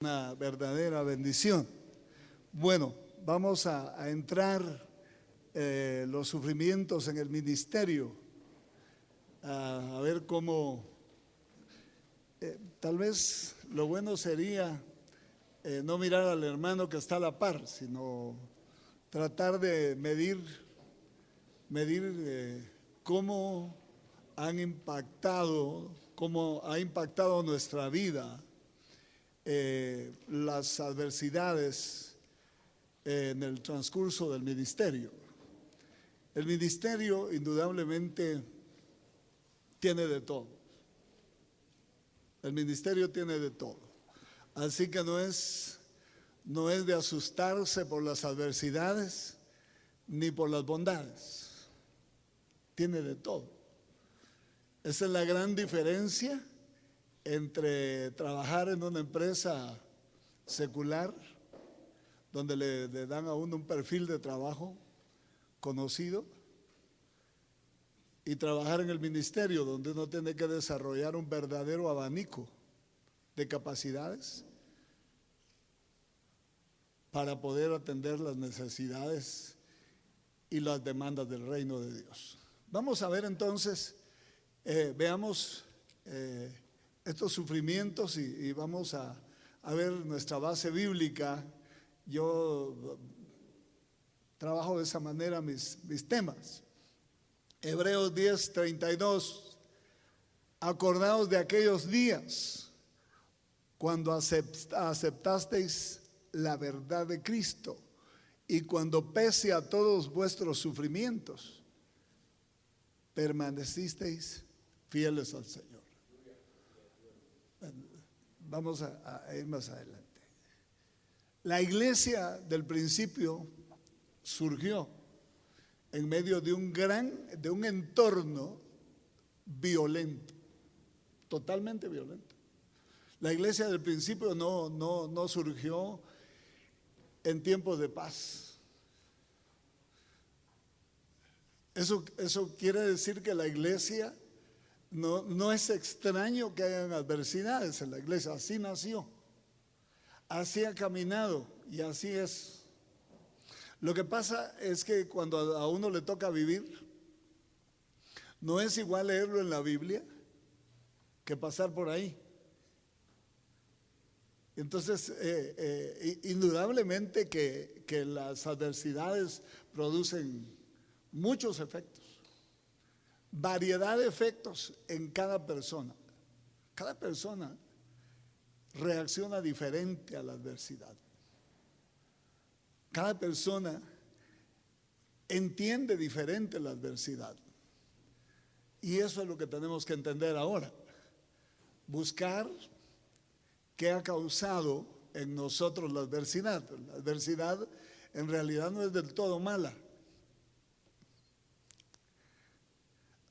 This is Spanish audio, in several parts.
Una verdadera bendición. Bueno, vamos a entrar los sufrimientos en el ministerio, a ver cómo, tal vez lo bueno sería no mirar al hermano que está a la par, sino tratar de medir cómo cómo ha impactado nuestra vida. Las adversidades en el transcurso del ministerio. El ministerio indudablemente tiene de todo. El ministerio tiene de todo. Así que no es de asustarse por las adversidades ni por las bondades. Tiene de todo. Esa es la gran diferencia entre trabajar en una empresa secular, donde le dan a uno un perfil de trabajo conocido, y trabajar en el ministerio, donde uno tiene que desarrollar un verdadero abanico de capacidades para poder atender las necesidades y las demandas del reino de Dios. Vamos a ver entonces, veamos estos sufrimientos y vamos a ver nuestra base bíblica. Yo trabajo de esa manera mis temas. Hebreos 10:32. Acordaos de aquellos días cuando aceptasteis la verdad de Cristo y cuando pese a todos vuestros sufrimientos permanecisteis fieles al Señor. Vamos a ir más adelante. La iglesia del principio surgió en medio de un entorno violento, totalmente violento. La iglesia del principio no surgió en tiempos de paz. Eso quiere decir que la iglesia no es extraño que hayan adversidades en la iglesia. Así nació, así ha caminado y así es. Lo que pasa es que cuando a uno le toca vivir, no es igual leerlo en la Biblia que pasar por ahí. Entonces, indudablemente que las adversidades producen muchos efectos. Variedad de efectos en cada persona. Cada persona reacciona diferente a la adversidad. Cada persona entiende diferente la adversidad. Y eso es lo que tenemos que entender ahora. Buscar qué ha causado en nosotros la adversidad. La adversidad en realidad no es del todo mala.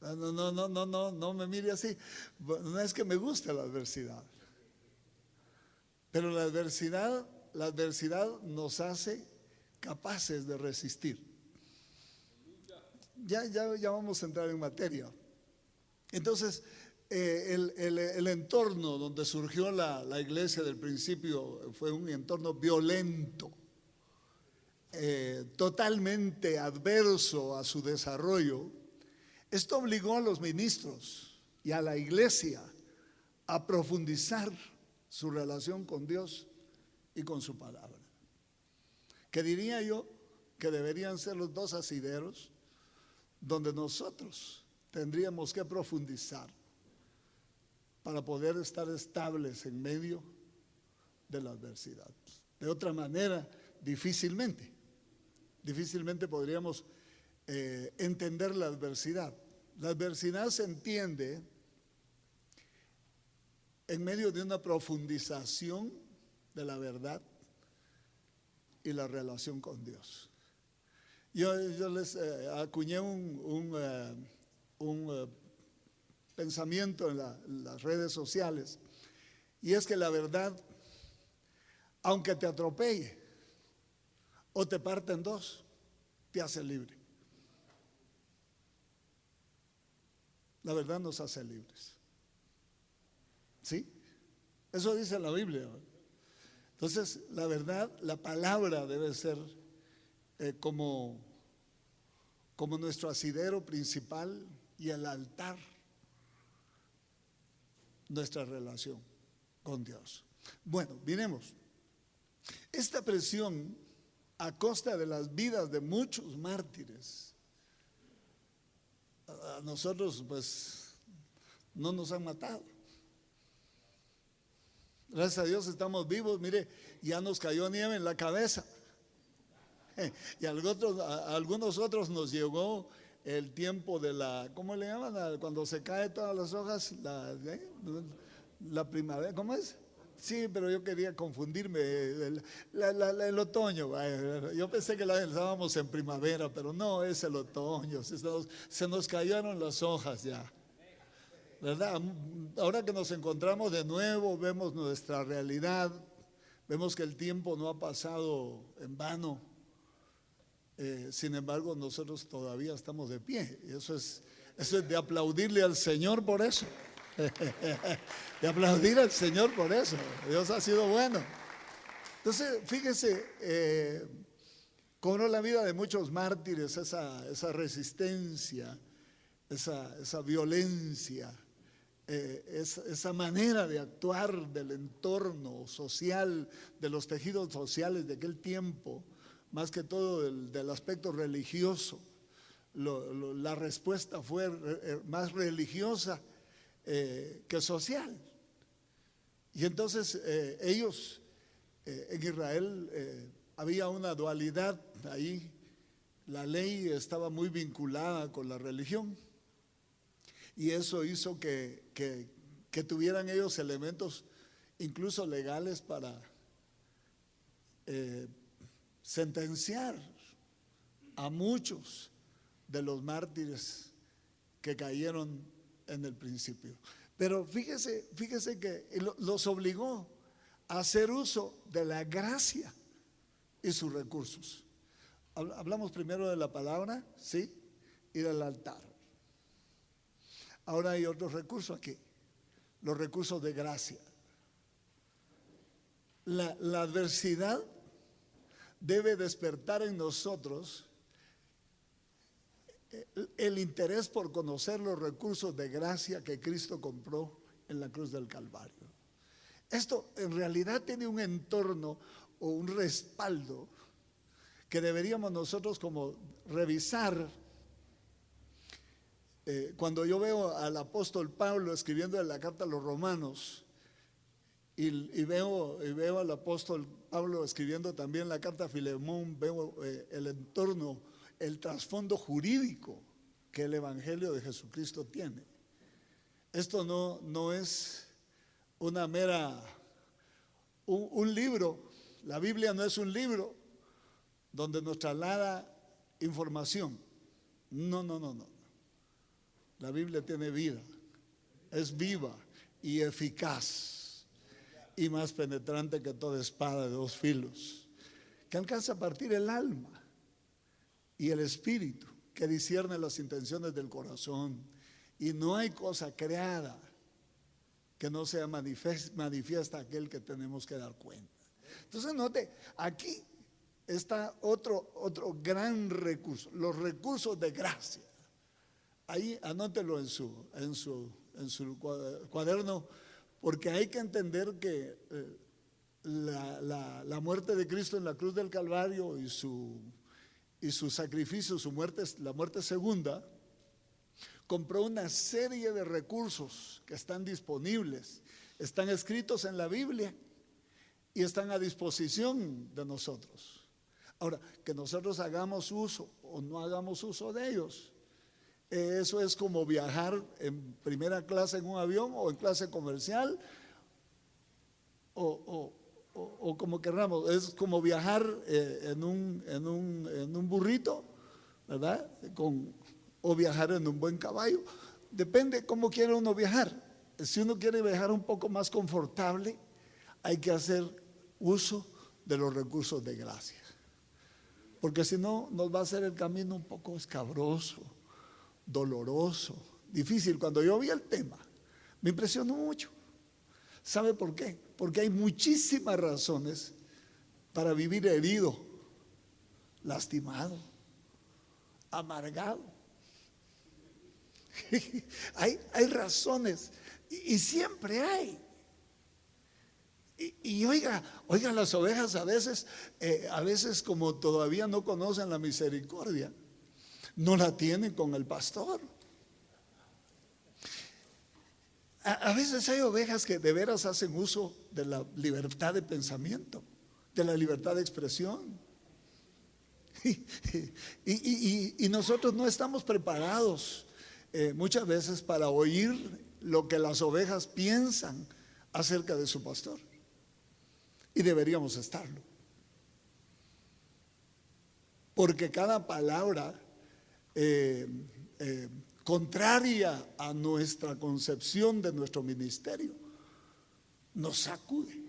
No me mire así. No es que me guste la adversidad, pero la adversidad nos hace capaces de resistir. Ya vamos a entrar en materia. Entonces, el entorno donde surgió la iglesia del principio fue un entorno violento, totalmente adverso a su desarrollo. Esto obligó a los ministros y a la iglesia a profundizar su relación con Dios y con su palabra. Que diría yo que deberían ser los dos asideros donde nosotros tendríamos que profundizar para poder estar estables en medio de la adversidad. De otra manera, difícilmente podríamos entender la adversidad. La adversidad se entiende en medio de una profundización de la verdad y la relación con Dios. Yo les acuñé un pensamiento en las redes sociales, y es que la verdad, aunque te atropelle o te parte en dos, te hace libre. La verdad nos hace libres. ¿Sí? Eso dice la Biblia. Entonces, la verdad, la palabra debe ser como nuestro asidero principal y el altar, nuestra relación con Dios. Bueno, miremos. Esta presión a costa de las vidas de muchos mártires, a nosotros pues no nos han matado. Gracias a Dios estamos vivos. Mire, ya nos cayó nieve en la cabeza. Y a algunos otros nos llegó el tiempo de la, ¿cómo le llaman? Cuando se caen todas las hojas, la primavera, ¿cómo es? Sí, pero yo quería confundirme, el otoño. Yo pensé que estábamos en primavera, pero no, es el otoño. Se nos cayeron las hojas ya, ¿verdad? Ahora que nos encontramos de nuevo, vemos nuestra realidad, vemos que el tiempo no ha pasado en vano. Sin embargo, nosotros todavía estamos de pie. Y eso es de aplaudirle al Señor por eso. De aplaudir al Señor por eso. Dios ha sido bueno. Entonces, fíjese, cobró la vida de muchos mártires esa resistencia, esa violencia, esa manera de actuar del entorno social, de los tejidos sociales de aquel tiempo, más que todo del aspecto religioso. La respuesta fue más religiosa que social. Y entonces ellos en Israel había una dualidad ahí. La ley estaba muy vinculada con la religión y eso hizo que tuvieran ellos elementos incluso legales para sentenciar a muchos de los mártires que cayeron en el principio. Pero fíjese que los obligó a hacer uso de la gracia y sus recursos. Hablamos primero de la palabra, ¿sí? Y del altar. Ahora hay otros recursos aquí, los recursos de gracia. La adversidad debe despertar en nosotros el interés por conocer los recursos de gracia que Cristo compró en la cruz del Calvario. Esto en realidad tiene un entorno o un respaldo que deberíamos nosotros como revisar. Cuando yo veo al apóstol Pablo escribiendo en la carta a los romanos y veo al apóstol Pablo escribiendo también la carta a Filemón, veo el entorno, el trasfondo jurídico que el Evangelio de Jesucristo tiene. Esto no es una mera, un libro. La Biblia no es un libro donde nos traslada información. No. La Biblia tiene vida, es viva y eficaz y más penetrante que toda espada de dos filos, que alcanza a partir el alma y el espíritu, que discierne las intenciones del corazón, y no hay cosa creada que no sea manifiesta aquel que tenemos que dar cuenta. Entonces note, aquí está otro gran recurso, los recursos de gracia. Ahí anótelo en su cuaderno, porque hay que entender que la muerte de Cristo en la cruz del Calvario y su sacrificio, la muerte segunda, compró una serie de recursos que están disponibles, están escritos en la Biblia y están a disposición de nosotros. Ahora, que nosotros hagamos uso o no hagamos uso de ellos, eso es como viajar en primera clase en un avión o en clase comercial o como querramos, es como viajar en un burrito, ¿verdad? O viajar en un buen caballo. Depende cómo quiere uno viajar. Si uno quiere viajar un poco más confortable, hay que hacer uso de los recursos de gracia, porque si no nos va a hacer el camino un poco escabroso, doloroso, difícil. Cuando yo vi el tema, me impresionó mucho. ¿Sabe por qué? Porque hay muchísimas razones para vivir herido, lastimado, amargado. Hay razones y siempre hay. Y oiga, las ovejas a veces como todavía no conocen la misericordia, no la tienen con el pastor. A veces hay ovejas que de veras hacen uso de la libertad de pensamiento, de la libertad de expresión. Y nosotros no estamos preparados muchas veces para oír lo que las ovejas piensan acerca de su pastor. Y deberíamos estarlo. Porque cada palabra contraria a nuestra concepción de nuestro ministerio nos sacude.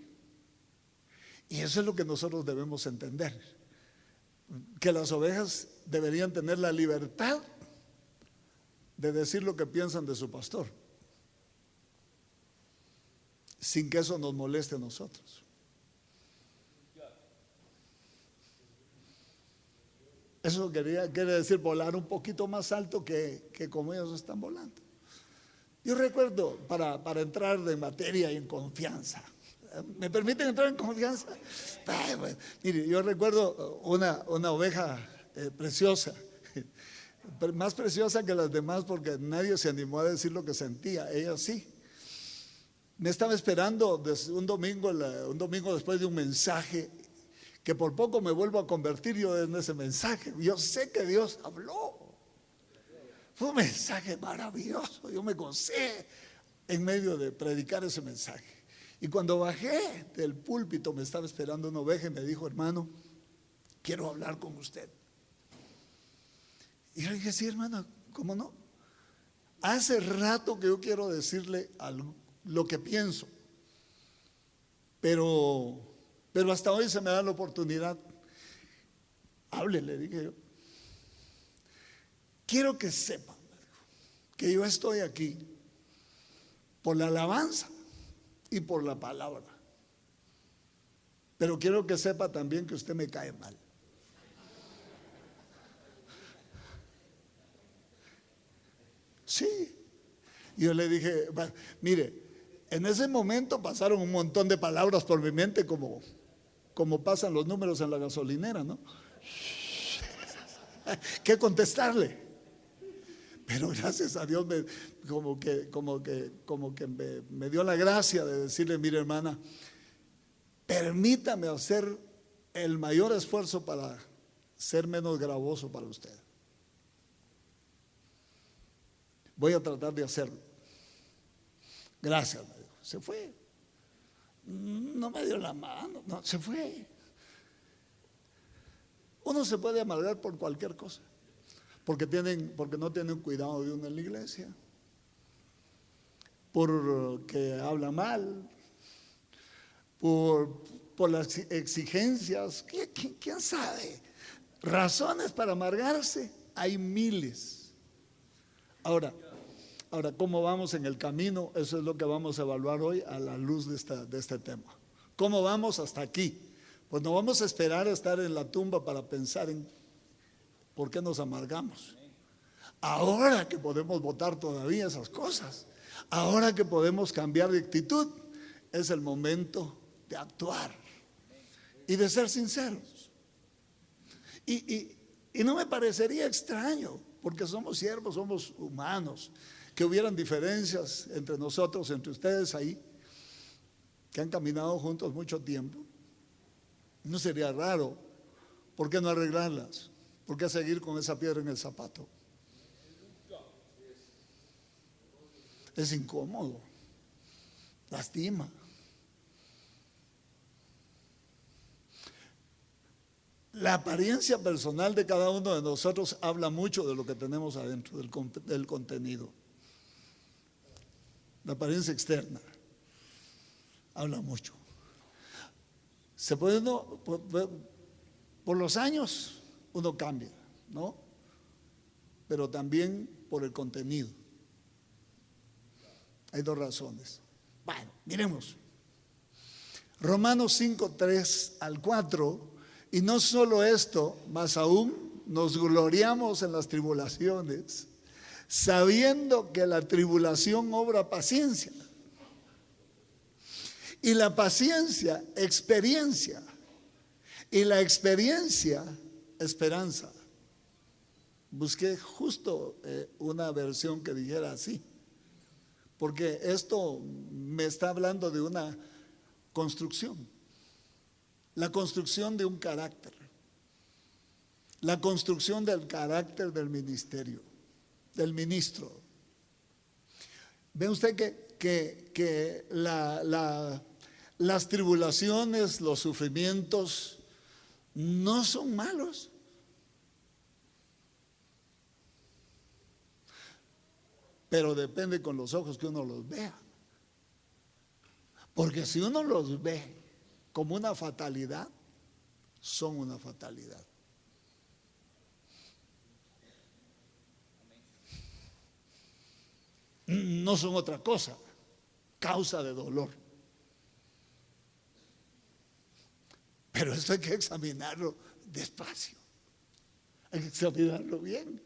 Y eso es lo que nosotros debemos entender, que las ovejas deberían tener la libertad de decir lo que piensan de su pastor, sin que eso nos moleste a nosotros. Eso quiere decir volar un poquito más alto que como ellos están volando. Yo recuerdo, para entrar de materia y en confianza, ¿me permiten entrar en confianza? Bueno, mire, yo recuerdo una oveja preciosa, más preciosa que las demás porque nadie se animó a decir lo que sentía, ella sí. Me estaba esperando un domingo después de un mensaje, que por poco me vuelvo a convertir yo en ese mensaje. Yo sé que Dios habló. Fue un mensaje maravilloso. Yo me gocé en medio de predicar ese mensaje. Y cuando bajé del púlpito me estaba esperando una oveja y me dijo: hermano, quiero hablar con usted. Y yo dije: sí, hermano, ¿cómo no? Hace rato que yo quiero decirle lo que pienso, pero hasta hoy se me da la oportunidad. Hable, le dije yo. Quiero que sepan que yo estoy aquí por la alabanza y por la palabra, pero quiero que sepa también que usted me cae mal. Sí. Yo le dije: mire, en ese momento pasaron un montón de palabras por mi mente, como pasan los números en la gasolinera, ¿no? ¿Qué contestarle? Pero gracias a Dios como que me dio la gracia de decirle: mire, hermana, permítame hacer el mayor esfuerzo para ser menos gravoso para usted. Voy a tratar de hacerlo. Gracias, me dijo. Se fue. No me dio la mano, no, se fue. Uno se puede amargar por cualquier cosa, porque no tienen cuidado de uno en la iglesia, porque habla mal, por las exigencias. ¿Quién sabe? Razones para amargarse hay miles. Ahora, ¿cómo vamos en el camino? Eso es lo que vamos a evaluar hoy a la luz de este tema. ¿Cómo vamos hasta aquí? Pues no vamos a esperar a estar en la tumba para pensar en por qué nos amargamos. Ahora que podemos votar todavía esas cosas, ahora que podemos cambiar de actitud, es el momento de actuar y de ser sinceros. Y no me parecería extraño, porque somos siervos, somos humanos, que hubieran diferencias entre nosotros, entre ustedes ahí, que han caminado juntos mucho tiempo. No sería raro. ¿Por qué no arreglarlas? ¿Por qué seguir con esa piedra en el zapato? Es incómodo, lastima. La apariencia personal de cada uno de nosotros habla mucho de lo que tenemos adentro, del contenido. La apariencia externa habla mucho. Se puede por los años uno cambia, ¿no? Pero también por el contenido. Hay dos razones. Bueno, miremos. Romanos 5, 3 al 4, y no solo esto, más aún nos gloriamos en las tribulaciones, sabiendo que la tribulación obra paciencia, y la paciencia, experiencia, y la experiencia, esperanza. Busqué justo una versión que dijera así, porque esto me está hablando de una construcción, la construcción de un carácter, la construcción del carácter del ministerio, del ministro. ¿Ve usted que las tribulaciones, los sufrimientos no son malos? Pero depende con los ojos que uno los vea. Porque si uno los ve como una fatalidad, son una fatalidad. No son otra cosa, causa de dolor. Pero esto hay que examinarlo despacio, hay que examinarlo bien.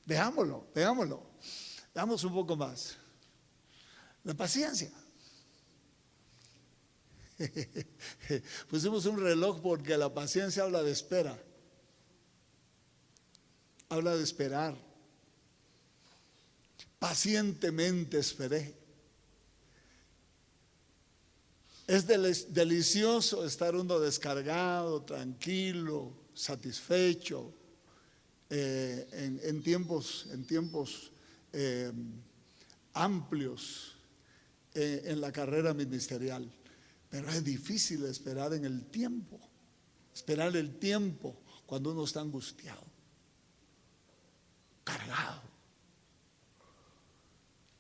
Veámoslo. Veamos un poco más. La paciencia. Pusimos un reloj porque la paciencia habla de espera. Habla de esperar. Pacientemente esperé. Es delicioso estar uno descargado, tranquilo, satisfecho en tiempos amplios en la carrera ministerial. Pero es difícil esperar en el tiempo, esperar el tiempo cuando uno está angustiado, cargado,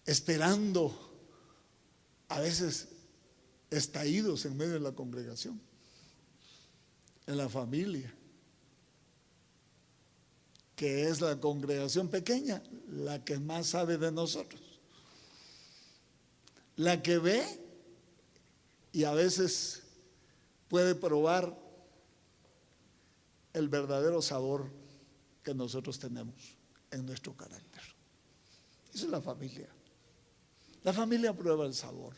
esperando a veces estallidos en medio de la congregación, en la familia, que es la congregación pequeña, la que más sabe de nosotros, la que ve y a veces puede probar el verdadero sabor que nosotros tenemos en nuestro carácter. Esa es la familia. La familia prueba el sabor.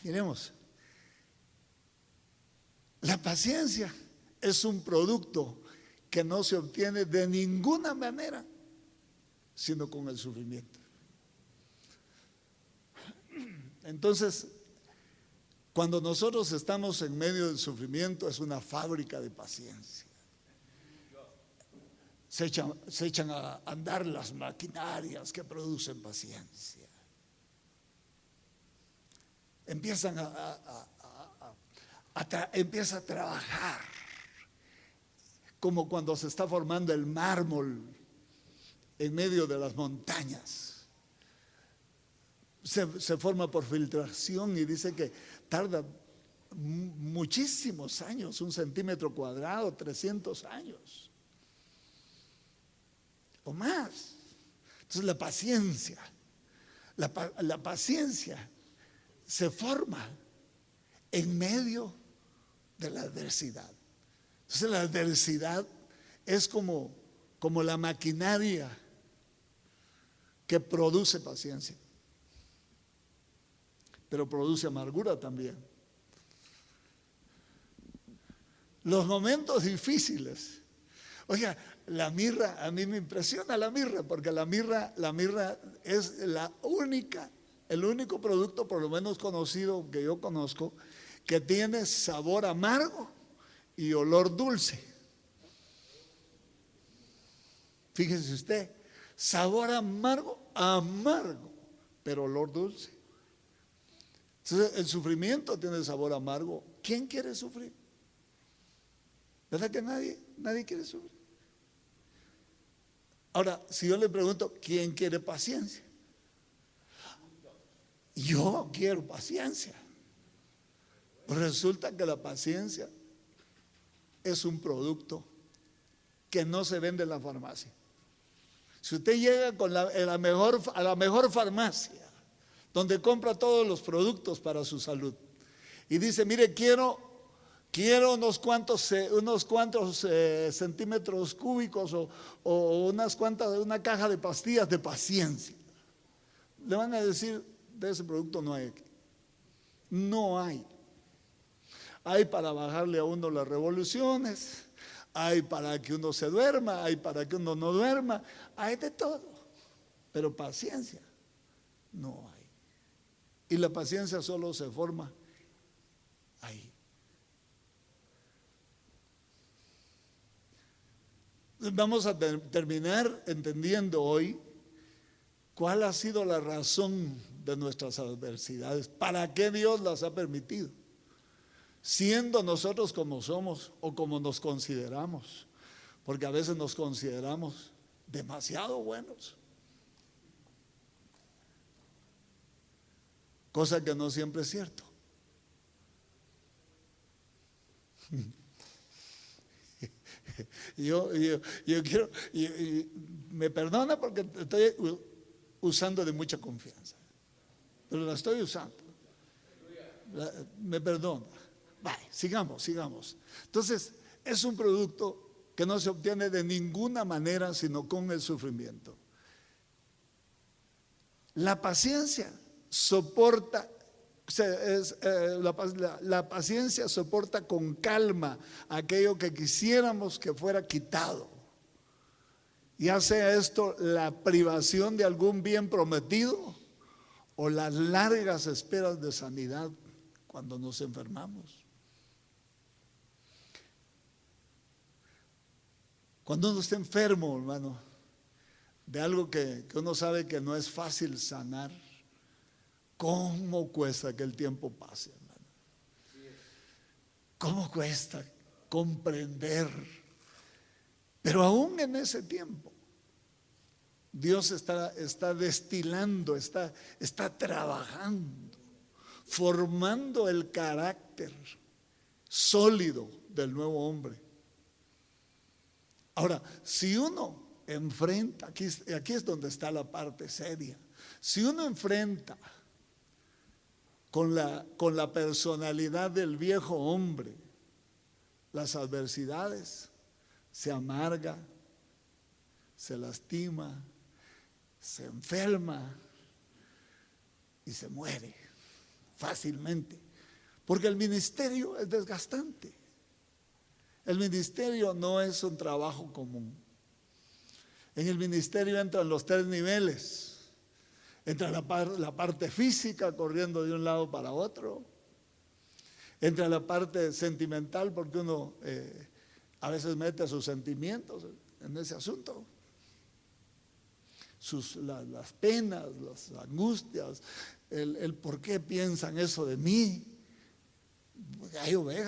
Miremos. La paciencia es un producto que no se obtiene de ninguna manera, sino con el sufrimiento. Entonces, cuando nosotros estamos en medio del sufrimiento, es una fábrica de paciencia. Se echan a andar las maquinarias que producen paciencia. Empieza a trabajar, como cuando se está formando el mármol en medio de las montañas. Se forma por filtración y dice que tarda muchísimos años, 1 centímetro cuadrado, 300 años o más. Entonces la paciencia se forma en medio de la adversidad. Entonces la adversidad es como la maquinaria que produce paciencia, pero produce amargura también. Los momentos difíciles. Oiga, la mirra, a mí me impresiona la mirra, porque la mirra es el único producto, por lo menos conocido, que yo conozco, que tiene sabor amargo y olor dulce. Fíjese usted, sabor amargo, pero olor dulce. Entonces, el sufrimiento tiene sabor amargo. ¿Quién quiere sufrir? ¿Verdad que nadie quiere sufrir? Ahora, si yo le pregunto, ¿quién quiere paciencia? Yo quiero paciencia. Resulta que la paciencia es un producto que no se vende en la farmacia. Si usted llega a la mejor farmacia donde compra todos los productos para su salud. Y dice, mire, quiero unos cuantos centímetros cúbicos o una caja de pastillas de paciencia. Le van a decir, de ese producto no hay aquí. No hay. Hay para bajarle a uno las revoluciones, hay para que uno se duerma, hay para que uno no duerma, hay de todo. Pero paciencia no hay. Y la paciencia solo se forma ahí. Vamos a terminar entendiendo hoy cuál ha sido la razón de nuestras adversidades, para qué Dios las ha permitido, siendo nosotros como somos o como nos consideramos, porque a veces nos consideramos demasiado buenos, cosa que no siempre es cierto. Yo quiero, me perdona porque estoy usando de mucha confianza, pero la estoy usando. Me perdona. Vale, sigamos. Entonces, es un producto que no se obtiene de ninguna manera sino con el sufrimiento. La paciencia soporta. La paciencia soporta con calma aquello que quisiéramos que fuera quitado, ya sea esto la privación de algún bien prometido o las largas esperas de sanidad cuando nos enfermamos. Cuando uno está enfermo, hermano, de algo que uno sabe que no es fácil sanar, ¿cómo cuesta que el tiempo pase, hermano? ¿Cómo cuesta comprender? Pero aún en ese tiempo, Dios está destilando, está trabajando, formando el carácter sólido del nuevo hombre. Ahora, si uno enfrenta, aquí es donde está la parte seria, si uno enfrenta con la personalidad del viejo hombre las adversidades, se amarga, se lastima, se enferma y se muere fácilmente, porque el ministerio es desgastante. El ministerio no es un trabajo común. En el ministerio entran los 3 niveles. Entra la parte física corriendo de un lado para otro. Entra la parte sentimental porque uno a veces mete sus sentimientos en ese asunto. Las penas, las angustias, el por qué piensan eso de mí. Hay ovejas